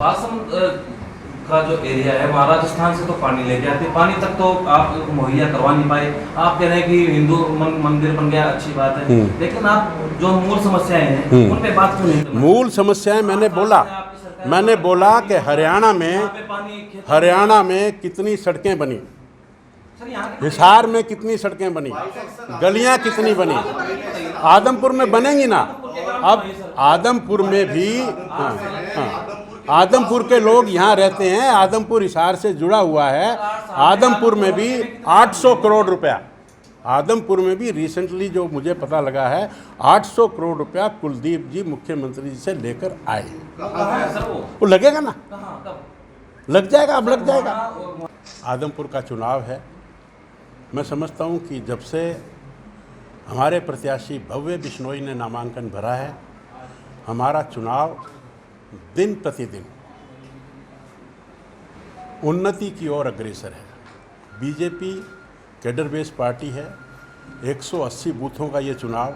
आसम का जो एरिया है वहाँ राजस्थान से तो पानी लेके आते, पानी तक तो आप मुहैया करवा नहीं पाए। आप कह रहे हैं कि हिंदू मंदिर बन गया, अच्छी बात है, लेकिन आप जो मूल समस्याएं हैं उन पे बात क्यों नहीं करना? मूल समस्याएं मैंने बोला कि हरियाणा में कितनी सड़कें बनी, हिसार में कितनी सड़कें बनी, गलियां कितनी बनी, आदमपुर में बनेंगी ना। अब आदमपुर में भी आदमपुर के लोग यहाँ रहते हैं, आदमपुर हिसार से जुड़ा हुआ है। आदमपुर में भी 800 करोड़ रुपया, आदमपुर में भी रिसेंटली जो मुझे पता लगा है 800 करोड़ रुपया कुलदीप जी मुख्यमंत्री जी से लेकर आए। वो लगेगा ना, लग जाएगा, अब लग जाएगा। आदमपुर का चुनाव है, मैं समझता हूँ कि जब से हमारे प्रत्याशी भव्य बिश्नोई ने नामांकन भरा है, हमारा चुनाव दिन प्रतिदिन उन्नति की ओर अग्रसर है। बीजेपी कैडर बेस पार्टी है, 180 बूथों का ये चुनाव,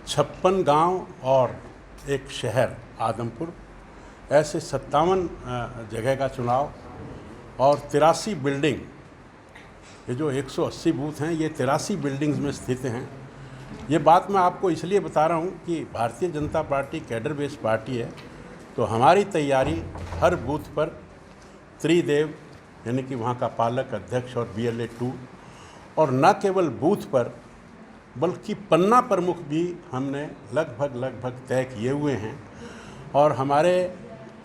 56 गांव और एक शहर आदमपुर, ऐसे 57 जगह का चुनाव और 83 बिल्डिंग। ये जो 180 बूथ हैं ये 83 बिल्डिंग्स में स्थित हैं। ये बात मैं आपको इसलिए बता रहा हूँ कि Bharatiya Janata party cadre base party है, तो हमारी तैयारी हर बूथ पर त्रिदेव यानी कि वहाँ का पालक अध्यक्ष और BLA 2, और न केवल बूथ पर बल्कि पन्ना प्रमुख भी हमने लगभग तय किए हुए हैं। और हमारे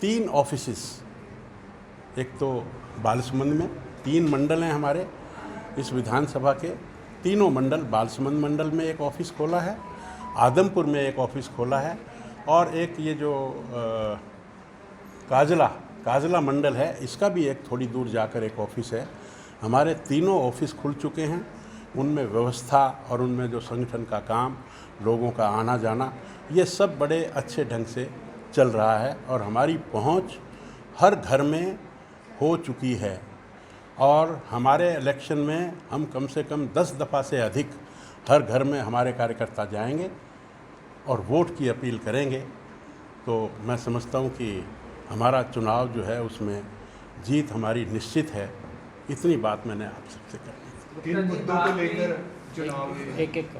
3 ऑफिसेस, एक तो बालसुमंद में 3 मंडल हैं हमारे इस विधानसभा के, तीनों मंडल, बालसुमंद मंडल में एक ऑफिस खोला है, आदमपुर में एक ऑफिस खोला है, और एक ये जो काजला मंडल है इसका भी एक थोड़ी दूर जाकर एक ऑफिस है। हमारे तीनों ऑफिस खुल चुके हैं, उनमें व्यवस्था और उनमें जो संगठन का काम, लोगों का आना जाना, ये सब बड़े अच्छे ढंग से चल रहा है और हमारी पहुंच हर घर में हो चुकी है। और हमारे इलेक्शन में हम कम से कम 10 दफ़ा से अधिक हर घर में हमारे कार्यकर्ता जाएंगे और वोट की अपील करेंगे। तो मैं समझता हूं कि हमारा चुनाव जो है उसमें जीत हमारी निश्चित है। इतनी बात मैंने आप सबसे करनी थी। 3 मुद्दों को लेकर चुनाव एक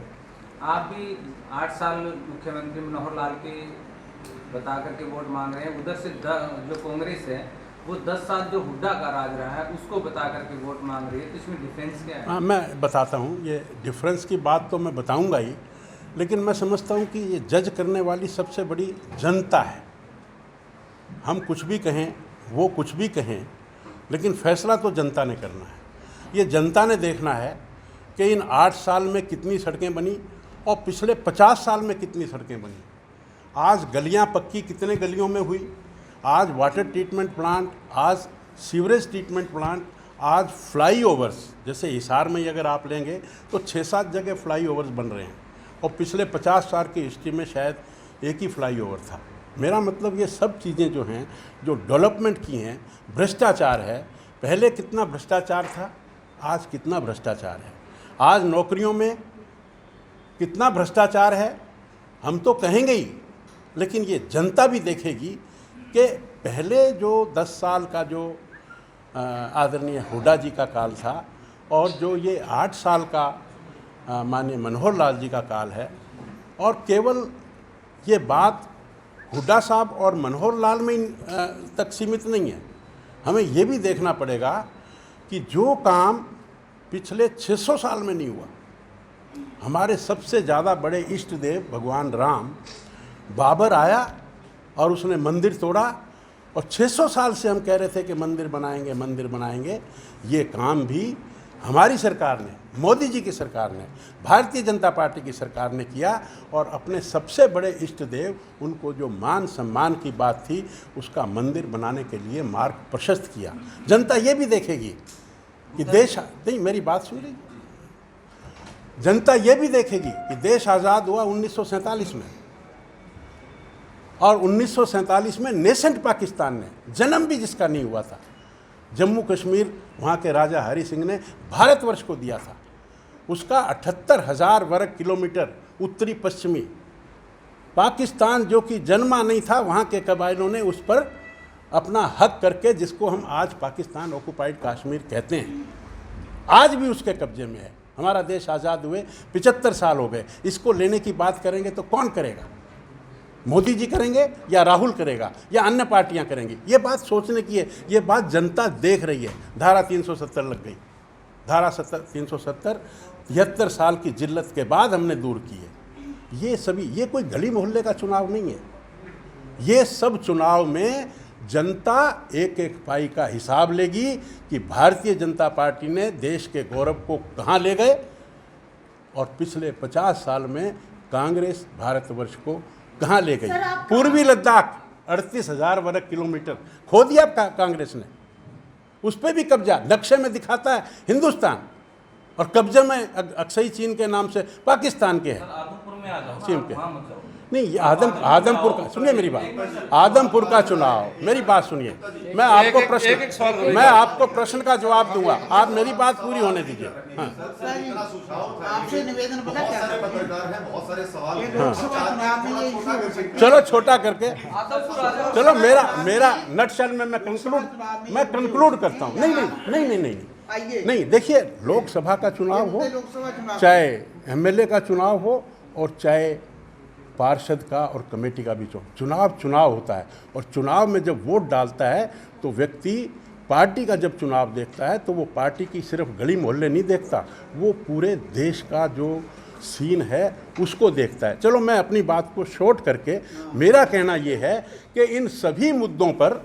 आप भी 8 साल मुख्यमंत्री मनोहर लाल के बता करके वोट मांग रहे हैं, उधर से जो कांग्रेस है वो 10 साल जो हुड्डा का राज रहा है उसको बता करके वोट मांग रही है, तो इसमें डिफरेंस क्या है? हाँ, मैं बताता हूँ। ये डिफरेंस की बात तो मैं बताऊँगा ही, लेकिन मैं समझता हूँ कि ये जज करने वाली सबसे बड़ी जनता है। हम कुछ भी कहें, वो कुछ भी कहें, लेकिन फैसला तो जनता ने करना है। ये जनता ने देखना है कि इन 8 साल में कितनी सड़कें बनी और पिछले 50 साल में कितनी सड़कें बनी। आज गलियां पक्की कितने गलियों में हुई, आज वाटर ट्रीटमेंट प्लांट, आज सीवरेज ट्रीटमेंट प्लांट, आज फ्लाईओवर्स, जैसे हिसार में अगर आप लेंगे तो 6-7 जगह फ्लाईओवर्स बन रहे हैं और पिछले 50 साल की हिस्ट्री में शायद एक ही फ्लाईओवर था। मेरा मतलब ये सब चीज़ें जो हैं, जो डेवलपमेंट की हैं, भ्रष्टाचार है, पहले कितना भ्रष्टाचार था, आज कितना भ्रष्टाचार है, आज नौकरियों में कितना भ्रष्टाचार है, हम तो कहेंगे ही, लेकिन ये जनता भी देखेगी कि पहले जो 10 साल का जो आदरणीय हुड्डा जी का काल था और जो ये 8 साल का माननीय मनोहर लाल जी का काल है, और केवल ये बात हुड्डा साहब और मनोहर लाल में तक सीमित नहीं है। हमें ये भी देखना पड़ेगा कि जो काम पिछले 600 साल में नहीं हुआ, हमारे सबसे ज़्यादा इष्ट इष्ट देव भगवान राम, बाबर आया और उसने मंदिर तोड़ा, और 600 साल से हम कह रहे थे कि मंदिर बनाएंगे। ये काम भी हमारी सरकार ने, मोदी जी की सरकार ने, भारतीय जनता पार्टी की सरकार ने किया, और अपने सबसे बड़े इष्ट देव, उनको जो मान सम्मान की बात थी, उसका मंदिर बनाने के लिए मार्ग प्रशस्त किया। जनता ये भी देखेगी कि देश, नहीं मेरी बात सुन लीजिए, जनता ये भी देखेगी कि देश आज़ाद हुआ 1947 में, और 1947 में नेसेंट पाकिस्तान ने, जन्म भी जिसका नहीं हुआ था, जम्मू कश्मीर वहाँ के राजा हरि सिंह ने भारतवर्ष को दिया था। उसका 78,000 वर्ग किलोमीटर उत्तरी पश्चिमी पाकिस्तान जो कि जन्मा नहीं था, वहाँ के कबायलों ने उस पर अपना हक करके, जिसको हम आज पाकिस्तान ऑक्युपाइड कश्मीर कहते हैं, आज भी उसके कब्जे में है। हमारा देश आज़ाद हुए 75 साल हो गए। इसको लेने की बात करेंगे तो कौन करेगा? मोदी जी करेंगे या राहुल करेगा या अन्य पार्टियां करेंगी? ये बात सोचने की है, ये बात जनता देख रही है। धारा 370 लग गई। धारा 370 73 साल की जिल्लत के बाद हमने दूर की है। ये सभी, ये कोई गली मोहल्ले का चुनाव नहीं है। ये सब चुनाव में जनता एक एक पाई का हिसाब लेगी कि भारतीय जनता पार्टी ने देश के गौरव को कहाँ ले गए, और पिछले 50 साल में कांग्रेस भारतवर्ष को कहाँ ले गई। पूर्वी लद्दाख 38,000 वर्ग किलोमीटर खो दिया कांग्रेस ने, उस पर भी कब्जा नक्शे में दिखाता है हिंदुस्तान, और कब्जे में अक्सई चीन के नाम से पाकिस्तान के हैं। आदमपुर में आ जाओ, चीन के वहाँ मत जाओ। नहीं, ये आदमपुर का, सुनिए मेरी बात, आदमपुर का चुनाव, मेरी बात सुनिए, मैं आपको प्रश्न का जवाब दूंगा, आप मेरी बात पूरी होने दीजिए। हाँ। आपसे निवेदन, पता क्या है, पत्रकार हैं, बहुत सारे सवाल हैं। लोकसभा चुनाव में ये इशू हो सकता है। चलो छोटा करके, चलो मेरा नटशेल में मैं कंक्लूड करता हूँ। नहीं, देखिए, लोकसभा का चुनाव हो, चाहे एमएलए का चुनाव हो, और चाहे पार्षद का और कमेटी का भी चुनाव होता है। और चुनाव में जब वोट डालता है तो व्यक्ति पार्टी का जब चुनाव देखता है तो वो पार्टी की सिर्फ गली मोहल्ले नहीं देखता, वो पूरे देश का जो सीन है उसको देखता है। चलो, मैं अपनी बात को शॉर्ट करके, मेरा कहना ये है कि इन सभी मुद्दों पर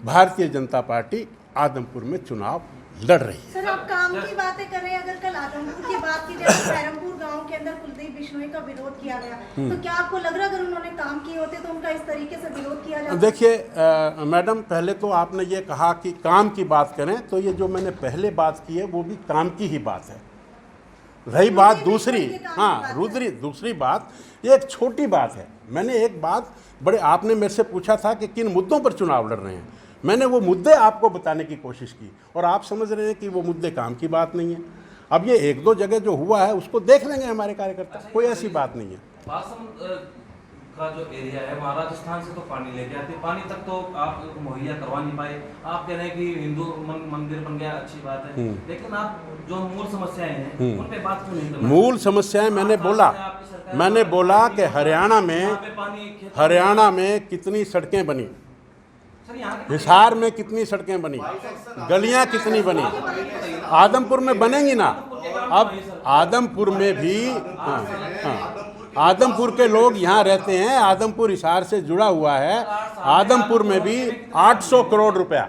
भारतीय जनता पार्टी आदमपुर में चुनाव लड़ रही है। सर, आप काम की बातें कर रहे हैं। अगर कल आदमपुर की बात की जाए, पैरमपुर गांव के अंदर कुलदीप बिश्नोई का विरोध किया गया, तो क्या आपको लग रहा है अगर उन्होंने काम किए होते तो उनका इस तरीके से विरोध किया जाता? देखिए मैडम, पहले तो आपने ये कहा कि काम की बात करें, तो ये जो मैंने पहले बात की है वो भी काम की ही बात है। रही बात दूसरी, हाँ दूसरी बात, ये एक छोटी बात है। मैंने एक बात आपने मेरे से पूछा था कि किन मुद्दों पर चुनाव लड़ रहे हैं, मैंने वो मुद्दे आपको बताने की कोशिश की, और आप समझ रहे हैं कि वो मुद्दे काम की बात नहीं है। अब ये एक दो जगह जो हुआ है उसको देख लेंगे हमारे कार्यकर्ता, कोई ऐसी बात नहीं है। बासम का जो एरिया है वहाँ राजस्थान से तो पानी लेके आते, पानी तक तो आप मुहैया करवा नहीं पाए। आप कह रहे हैं कि हिंदू मंदिर बन गया, अच्छी बात है, लेकिन आप जो मूल समस्याएं हैं उन पे बात क्यों नहीं कर रहे? मूल समस्याएं मैंने बोला कि हरियाणा में कितनी सड़कें बनी, हिसार में कितनी सड़कें बनी, गलियां कितनी बनी, आदमपुर में बनेंगी ना। अब आदमपुर में भी आदमपुर के लोग यहाँ रहते हैं, आदमपुर हिसार से जुड़ा हुआ है। आदमपुर में भी 800 करोड़ रुपया,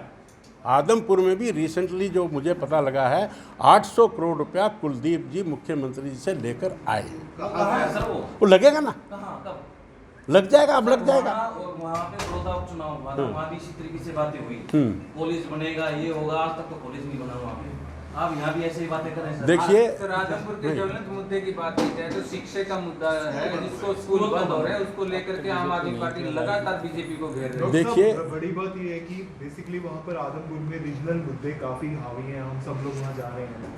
आदमपुर में भी रिसेंटली जो मुझे पता लगा है 800 करोड़ रुपया कुलदीप जी मुख्यमंत्री जी से लेकर आए। वो लगेगा ना, लग जाएगा, अब लग जाएगा। और वहाँ पे बड़ौदा उपचुनाव हुआ था, वहाँ भी इसी तरीके से बातें हुई, पुलिस बनेगा, ये होगा, आज तक तो पुलिस नहीं बना वहाँ पे। आप यहाँ भी ऐसे ही बातें कर रहे हैं। देखिए, आदमपुर के ज्वलंत मुद्दे की बात की जाए तो शिक्षा का मुद्दा है, जिसको स्कूल बंद हो रहे हैं, उसको लेकर के आम आदमी पार्टी लगातार बीजेपी को घेर रही है। देखिए, बड़ी बात ये है कि बेसिकली वहाँ पर आदमपुर में रीजनल मुद्दे काफी हावी हैं, हम सब लोग वहाँ जा रहे हैं,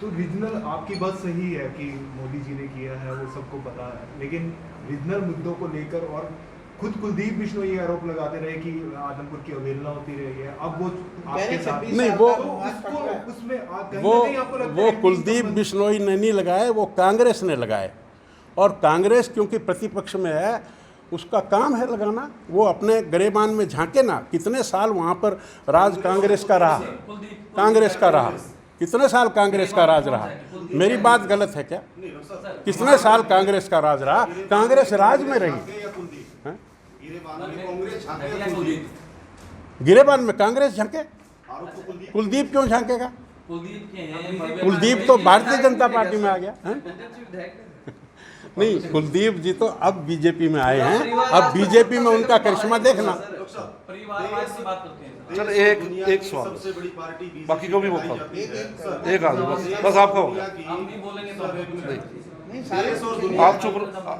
तो रीजनल, आपकी बात सही है कि मोदी जी ने किया है, वो सबको पता है, लेकिन रीजनल मुद्दों को लेकर और खुद कुलदीप बिश्नोई ये आरोप लगाते रहे कि आदमपुर की अवहेलना होती रही है। अब वो आपके साथ नहीं, वो कुलदीप बिश्नोई ने नहीं लगाए, वो कांग्रेस ने लगाए, और कांग्रेस क्योंकि प्रतिपक्ष में है उसका काम है लगाना। वो अपने गरेबान में झांके ना, कितने साल वहाँ पर राज कांग्रेस का रहा, कितने साल कांग्रेस का राज रहा। मेरी बात गलत है क्या? कितने साल कांग्रेस का राज रहा? कांग्रेस राज में रही, गिरेबान में कांग्रेस झांके, कुलदीप क्यों झांकेगा? कुलदीप तो भारतीय जनता पार्टी में आ गया है? नहीं, कुलदीप जी तो अब बीजेपी में आए हैं, अब बीजेपी में उनका करिश्मा देखना। चल एक सवाल, बाकी को भी मौका, एक आदमी बस आपका हो गया, आप चुप,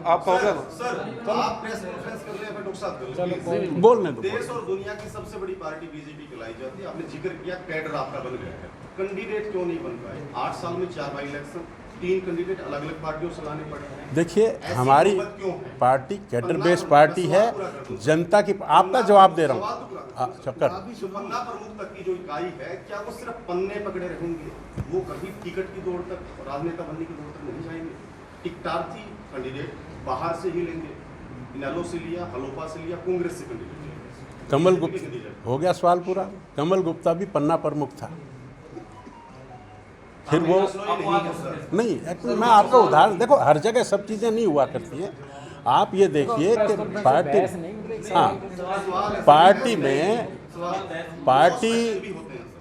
आपका हो गया ना सर। आप प्रेस कॉन्फ्रेंस कर रहे हैं, डॉक्टर साहब बोलने दो। देश और दुनिया की सबसे बड़ी पार्टी बीजेपी कहलाई जाती है। आपने जिक्र किया कैडर आपका बन गया है, कैंडिडेट क्यों नहीं बन पाए? 8 साल में 4 बाई इलेक्शन, 3 कैंडिडेट अलग अलग पार्टियों से लाने पड़े हैं। देखिए ऐसी हमारी नौबत क्यों है? पार्टी कैडर 15 बेस्ड पार्टी है, सवाल पूरा कर दूं। जनता की आपका जवाब दे रहा सवाल हूँ। तो पूरा कर हाँ, दूं। चक्कर जो पन्ना प्रमुख तक की जो इकाई है, क्या वो सिर्फ पन्ने पकड़े रहेंगे? वो कभी टिकट की दौड़ तक, राजनेता बनने की दौड़ तक नहीं जाएंगे। टिकटार्थी कैंडिडेट बाहर से ही लेंगे, इनेलो से लिया, हलोपा से लिया, कांग्रेस से कैंडिडेट लेंगे। कमल बीजेपी गुप्ता के कैंडिडेट। हो गया सवाल पूरा। कमल गुप्ता भी पन्ना प्रमुख था, फिर वो नहीं। एक्चुअली मैं आपको उदाहरण देखो, हर जगह सब चीज़ें नहीं हुआ करती हैं। आप ये देखिए कि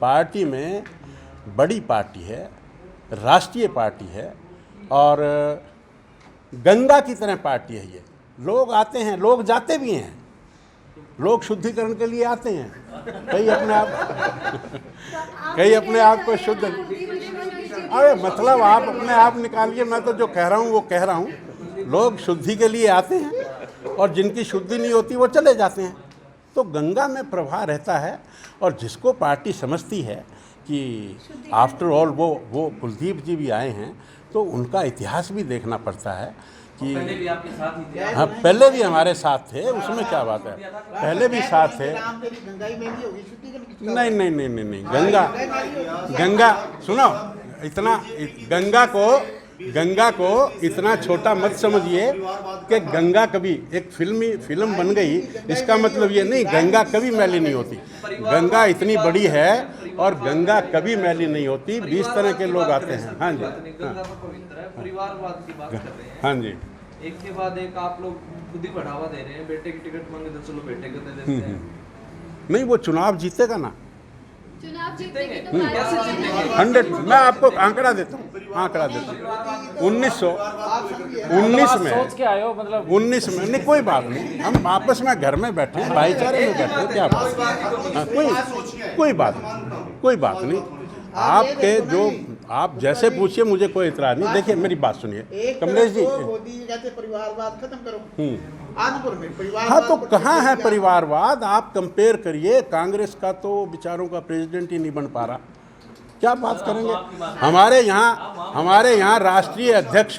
पार्टी में बड़ी पार्टी है, राष्ट्रीय पार्टी है और गंगा की तरह पार्टी है ये। लोग आते हैं, लोग जाते भी हैं, लोग शुद्धिकरण के लिए आते हैं, कई अपने आप को शुद्ध। अरे मतलब आप अपने आप निकालिए, मैं तो जो कह रहा हूँ वो कह रहा हूँ। लोग शुद्धि के लिए आते हैं और जिनकी शुद्धि नहीं होती वो चले जाते हैं। तो गंगा में प्रवाह रहता है और जिसको पार्टी समझती है कि आफ्टर ऑल वो कुलदीप जी भी आए हैं तो उनका इतिहास भी देखना पड़ता है कि पहले भी आपके साथ ही थे। हाँ, पहले भी हमारे साथ थे, उसमें क्या बात है, पहले भी साथ थे। नहीं, गंगा सुनो, इतना गंगा को इतना छोटा मत समझिए कि गंगा कभी एक फिल्म बन गई, इसका मतलब ये नहीं गंगा कभी मैली नहीं होती। गंगा इतनी बड़ी है और गंगा कभी मैली नहीं होती। 20 तरह के लोग आते हैं। हाँ जी, गंगा तो पवित्र है, परिवारवाद की बात कर रहे हैं। हाँ जी, एक के बाद एक आप लोग खुद ही बढ़ावा दे रहे हैं। बेटे की टिकट मांगे तो चलो बेटे को दे देते हैं। नहीं वो चुनाव जीतेगा ना, चुनाव जीतेंगे तो कैसे जीतेंगे? 100। मैं आपको आंकड़ा देता हूँ 1919 में सोच के आए हो मतलब 19 में नहीं, कोई बात नहीं, हम आपस में घर में बैठे हैं, भाईचारे में बैठे हैं, क्या बात। हाँ, कोई बात नहीं। आपके जो आप जैसे पूछिए, मुझे कोई इतराज नहीं। देखिए मेरी बात सुनिए कमलेश जी। मोदी जी कहते परिवारवाद खत्म करो। आजमपुर में परिवारवाद। हाँ तो कहाँ है परिवारवाद? आप कंपेयर करिए, कांग्रेस का तो विचारों का प्रेसिडेंट ही नहीं बन पा रहा, क्या बात करेंगे। हमारे यहाँ राष्ट्रीय अध्यक्ष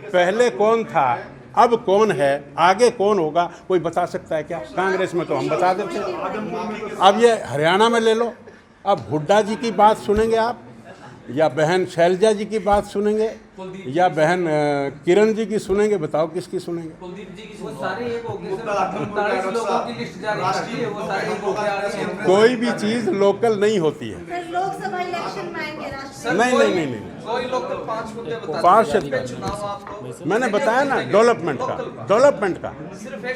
पहले कौन था, अब कौन है, आगे कौन होगा, कोई बता सकता है क्या? कांग्रेस में तो हम बता देते हैं। अब ये हरियाणा में ले लो, अब हुड्डा जी की बात सुनेंगे आप, या बहन शैलजा जी की बात सुनेंगे, या बहन किरण जी की सुनेंगे, बताओ किसकी सुनेंगे? कुलदीप जी की वो सुनो। सारे एक हो गए सर, 48 लोगों की लिस्ट जारी करती है, वो सारे एक हो गए। कोई भी चीज़ लोकल नहीं होती है। सर लोकसभा इलेक्शन में आएंगे राष्ट्रीय। नहीं। कोई लोग तो 5 मुद्दे बताते हैं। 5 चुनाव आपको मैंने बताया ना, डेवलपमेंट का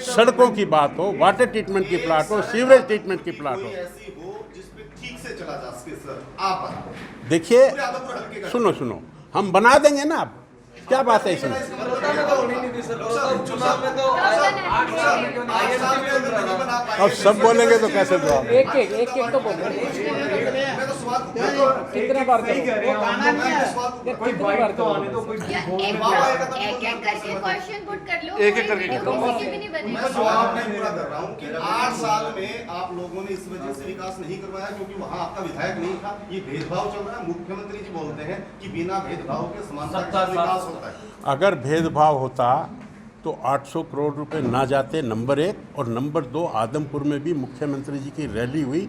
सड़कों की बात हो, वाटर ट्रीटमेंट की प्लाट हो, सीवरेज ट्रीटमेंट की प्लाट हो। ऐसी हो जिसपे ठीक से चला जा सके सर, आप बताओ। देखिए पूरे आदमपुर हल्के का सुनो, हम बना देंगे ना। अब क्या बात है इसमें? बड़ौदा में तो होनी नहीं थी सर, चुनाव में तो 8 साल में क्यों नहीं? 8 साल में अंदर नहीं बना पाए। अब सब बोलेंगे तो कैसे जवाब? एक तो बोलो मैं तो सवाल कितने बार करो? कोई बाइक तो आने दो, कोई एक करके क्वेश्चन पुट कर लो। एक करके वीडियो किसी के भी नहीं मैं बनेगा। जवाब नहीं पूरा कर रहा हूँ कि 8 साल में आप लोगों ने इस वजह से विकास नहीं करवाया क्योंकि वहाँ आपका विधायक नहीं था। ये भेदभाव चल रहा है। मुख्यमंत्री जी बोलते हैं कि बिना भेदभाव के समानता के साथ विकास होता है। अगर भेदभाव होता तो 800 करोड़ रुपए ना जाते, नंबर 1। और नंबर 2, आदमपुर में भी मुख्यमंत्री जी की रैली हुई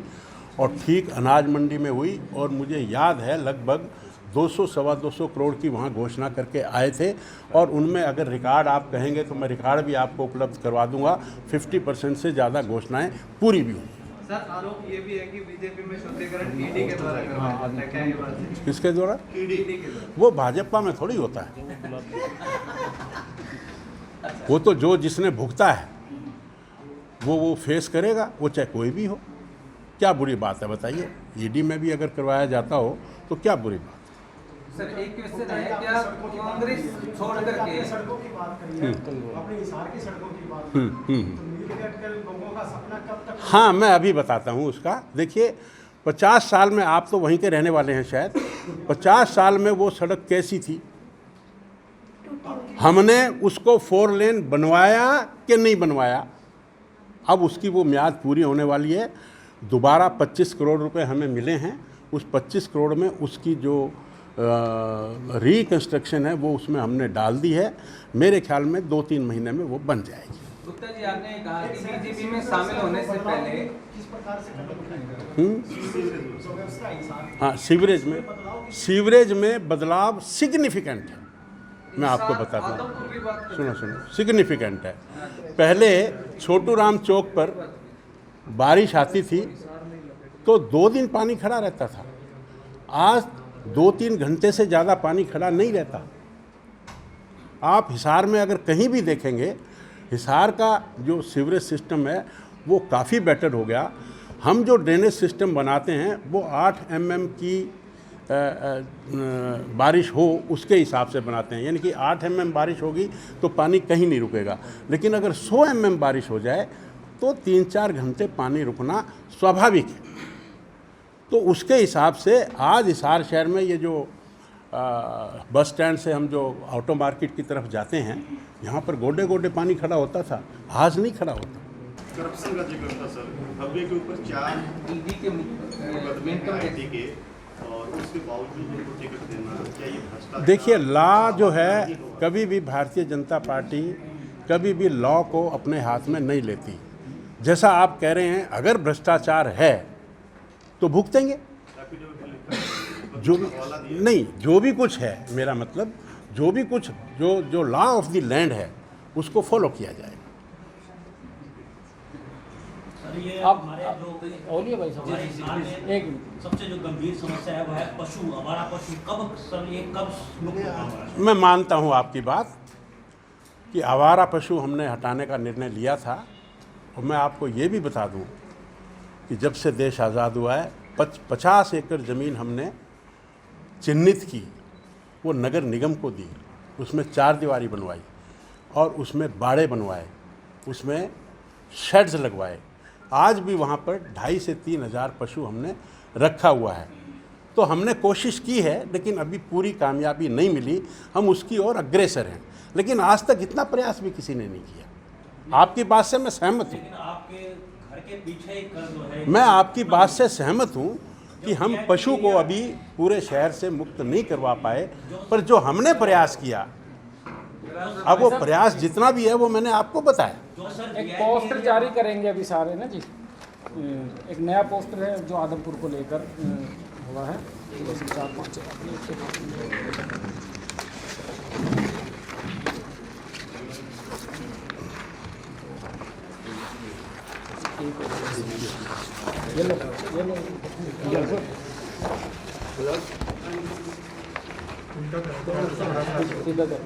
और ठीक अनाज मंडी में हुई, और मुझे याद है लगभग 200-225 करोड़ की वहाँ घोषणा करके आए थे। और उनमें अगर रिकॉर्ड आप कहेंगे तो मैं रिकॉर्ड भी आपको उपलब्ध करवा दूंगा। 50% से ज़्यादा घोषणाएं पूरी भी हुई। सर आरोप ये भी है कि बीजेपी में शुद्धिकरण ईडी के द्वारा करवाया जाता है, क्या ये बात है? किसके द्वारा? ईडी के द्वारा। वो भाजपा में थोड़ी होता है। वो तो जो जिसने भुगता है वो फेस करेगा, वो चाहे कोई भी हो। क्या बुरी बात है बताइए? ईडी में भी अगर करवाया जाता हो तो क्या बुरी बात? सर एक क्वेश्चन है, क्या कांग्रेस छोड़ करके सड़कों की बात करिए, अपने हिसार की सड़कों की बात करिए, तो मिल कर लोगों का सपना कब तक? हाँ, मैं अभी बताता हूँ उसका। देखिए 50 साल में, आप तो वहीं के रहने वाले हैं शायद, 50 साल में वो सड़क कैसी थी? हमने उसको 4 लेन बनवाया कि नहीं बनवाया? अब उसकी वो म्याद पूरी होने वाली है। दोबारा 25 करोड़ रुपए हमें मिले हैं। उस 25 करोड़ में उसकी जो रिकंस्ट्रक्शन है वो उसमें हमने डाल दी है। मेरे ख्याल में 2-3 महीने में वो बन जाएगी। गुप्ता जी, आपने कहा कि बीजेपी में शामिल होने से पहले हाँ, सीवरेज में बदलाव सिग्निफिकेंट है। मैं आपको बताता हूँ, सुनो, सिग्निफिकेंट है। पहले छोटू राम चौक पर बारिश आती थी तो 2 दिन पानी खड़ा रहता था। आज 2-3 घंटे से ज़्यादा पानी खड़ा नहीं रहता। आप हिसार में अगर कहीं भी देखेंगे, हिसार का जो सीवरेज सिस्टम है वो काफ़ी बेटर हो गया। हम जो ड्रेनेज सिस्टम बनाते हैं वो 8 mm की बारिश हो उसके हिसाब से बनाते हैं, यानी कि 8 mm बारिश होगी तो पानी कहीं नहीं रुकेगा। लेकिन अगर 100 mm बारिश हो जाए तो 3-4 घंटे पानी रुकना स्वाभाविक है। तो उसके हिसाब से आज हिसार शहर में ये जो बस स्टैंड से हम जो ऑटो मार्केट की तरफ जाते हैं, यहाँ पर गोडे गोडे पानी खड़ा होता था, आज नहीं खड़ा होता। करप्शन का जिक्र था सर, भव्य के ऊपर 4 ईडी के मुकदमे आईटी के, और उसके बावजूद उनको टिकट देना, क्या ये भ्रष्टाचार? देखिए, लॉ जो है, कभी भी भारतीय जनता पार्टी कभी भी लॉ को अपने हाथ में नहीं लेती। जैसा आप कह रहे हैं, अगर भ्रष्टाचार है तो भुगतेंगे। जो भी नहीं, जो भी कुछ है, मेरा मतलब जो भी कुछ जो लॉ ऑफ द लैंड है उसको फॉलो किया जाएगा। अब बोलिए भाई साहब, एक मिनट। सबसे जो गंभीर समस्या है वो है पशु, आवारा पशु। कब सर ये कब मुक्त होगा? मैं मानता हूँ आपकी बात कि आवारा पशु हमने हटाने का निर्णय लिया था। और मैं आपको ये भी बता दूँ कि जब से देश आज़ाद हुआ है 50 एकड़ ज़मीन हमने चिन्हित की, वो नगर निगम को दी, उसमें 4 दीवारी बनवाई और उसमें बाड़े बनवाए, उसमें शेड्स लगवाए। आज भी वहाँ पर 2,500 से 3,000 पशु हमने रखा हुआ है। तो हमने कोशिश की है, लेकिन अभी पूरी कामयाबी नहीं मिली। हम उसकी ओर अग्रसर हैं, लेकिन आज तक इतना प्रयास भी किसी ने नहीं किया। आपकी बात से मैं सहमत हूँ। आपके घर के पीछे एक कर जो है, मैं आपकी बात से सहमत हूँ कि हम पशु को अभी पूरे शहर से मुक्त नहीं करवा पाए, पर जो हमने प्रयास किया, अब वो प्रयास जितना भी है वो मैंने आपको बताया। एक पोस्टर जारी करेंगे अभी सारे ना जी। एक नया पोस्टर है जो आदमपुर को लेकर हुआ है। 4-5 ये लो सीधा कर।